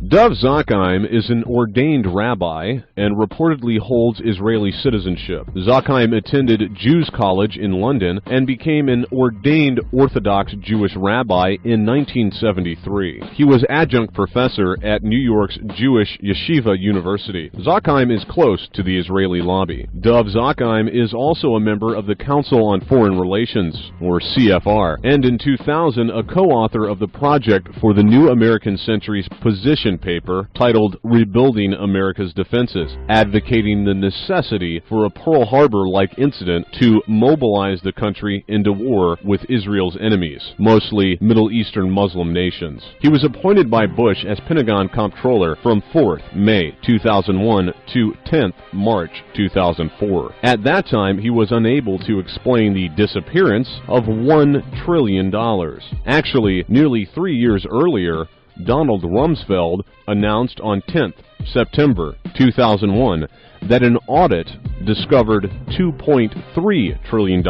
Dov Zakheim is an ordained rabbi and reportedly holds Israeli citizenship. Zakheim attended Jews College in London and became an ordained Orthodox Jewish rabbi in 1973. He was adjunct professor at New York's Jewish Yeshiva University. Zakheim is close to the Israeli lobby. Dov Zakheim is also a member of the Council on Foreign Relations, or CFR, and in 2000 a co-author of the project for the New American Century's position paper titled Rebuilding America's Defenses, advocating the necessity for a Pearl Harbor-like incident to mobilize the country into war with Israel's enemies, mostly Middle Eastern Muslim nations. He was appointed by Bush as Pentagon Comptroller from 4th May 2001 to 10th March 2004. At that time, he was unable to explain the disappearance of $1 trillion. Actually, nearly 3 years earlier, Donald Rumsfeld announced on 10th September 2001 that an audit discovered $2.3 trillion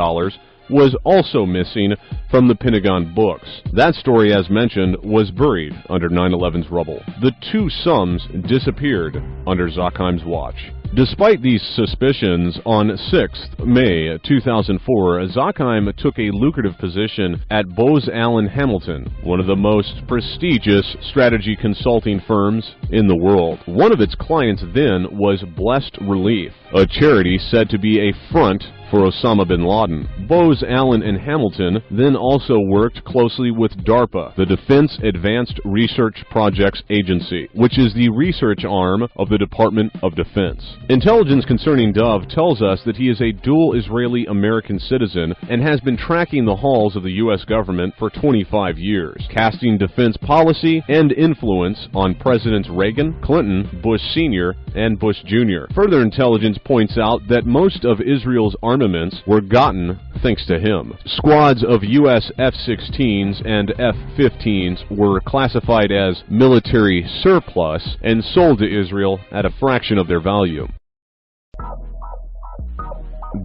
was also missing from the Pentagon books. That story, as mentioned, was buried under 9/11's rubble. The two sums disappeared under Zakheim's watch. Despite these suspicions, on 6th May 2004, Zakheim took a lucrative position at Bose Allen Hamilton, one of the most prestigious strategy consulting firms in the world. One of its clients then was Blessed Relief, a charity said to be a front for Osama bin Laden. Bose Allen and Hamilton then also worked closely with DARPA, the Defense Advanced Research Projects Agency, which is the research arm of the Department of Defense. Intelligence concerning Dov tells us that he is a dual Israeli-American citizen and has been tracking the halls of the U.S. government for 25 years, casting defense policy and influence on Presidents Reagan, Clinton, Bush Sr., and Bush Jr. Further intelligence points out that most of Israel's armaments were gotten thanks to him. Squads of U.S. F-16s and F-15s were classified as military surplus and sold to Israel at a fraction of their value.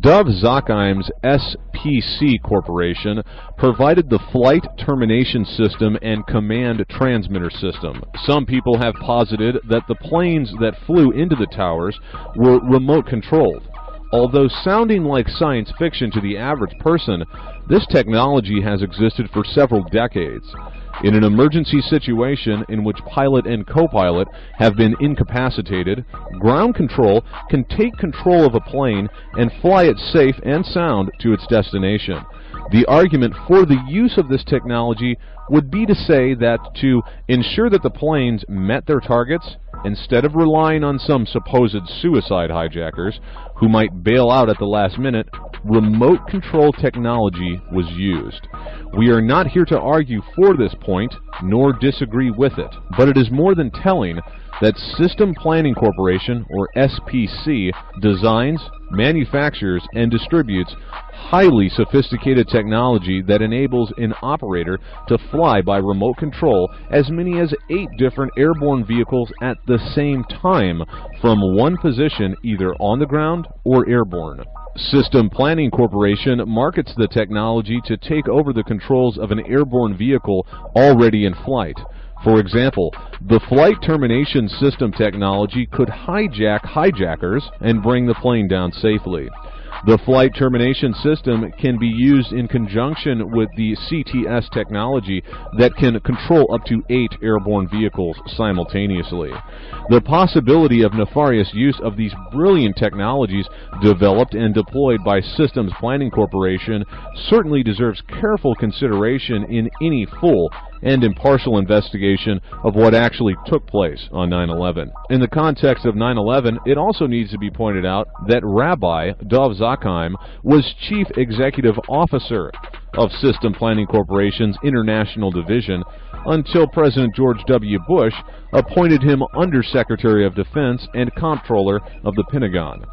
Dov Zakheim's SPC Corporation provided the flight termination system and command transmitter system. Some people have posited that the planes that flew into the towers were remote controlled. Although sounding like science fiction to the average person, this technology has existed for several decades. In an emergency situation in which pilot and co-pilot have been incapacitated, ground control can take control of a plane and fly it safe and sound to its destination. The argument for the use of this technology would be to say that to ensure that the planes met their targets, instead of relying on some supposed suicide hijackers who might bail out at the last minute, remote control technology was used. We are not here to argue for this point, nor disagree with it, but it is more than telling that System Planning Corporation, or SPC, designs, manufactures, and distributes highly sophisticated technology that enables an operator to fly by remote control as many as 8 different airborne vehicles at the same time from one position, either on the ground or airborne. System Planning Corporation markets the technology to take over the controls of an airborne vehicle already in flight. For example, the flight termination system technology could hijack hijackers and bring the plane down safely. The flight termination system can be used in conjunction with the CTS technology that can control up to 8 airborne vehicles simultaneously. The possibility of nefarious use of these brilliant technologies developed and deployed by Systems Planning Corporation certainly deserves careful consideration in any full and impartial investigation of what actually took place on 9/11. In the context of 9/11, it also needs to be pointed out that Rabbi Dov Zakheim was Chief Executive Officer of System Planning Corporation's International Division until President George W. Bush appointed him Undersecretary of Defense and Comptroller of the Pentagon.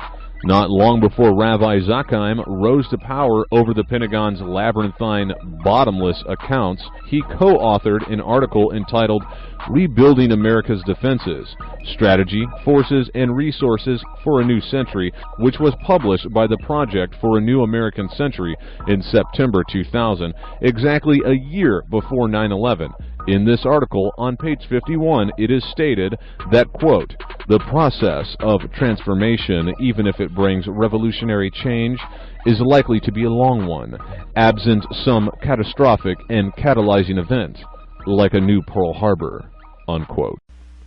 Not long before Rabbi Zakheim rose to power over the Pentagon's labyrinthine, bottomless accounts, he co-authored an article entitled Rebuilding America's Defenses, Strategy, Forces, and Resources for a New Century, which was published by the Project for a New American Century in September 2000, exactly a year before 9/11, In this article, on page 51, it is stated that, quote, "The process of transformation, even if it brings revolutionary change, is likely to be a long one, absent some catastrophic and catalyzing event, like a new Pearl Harbor," unquote.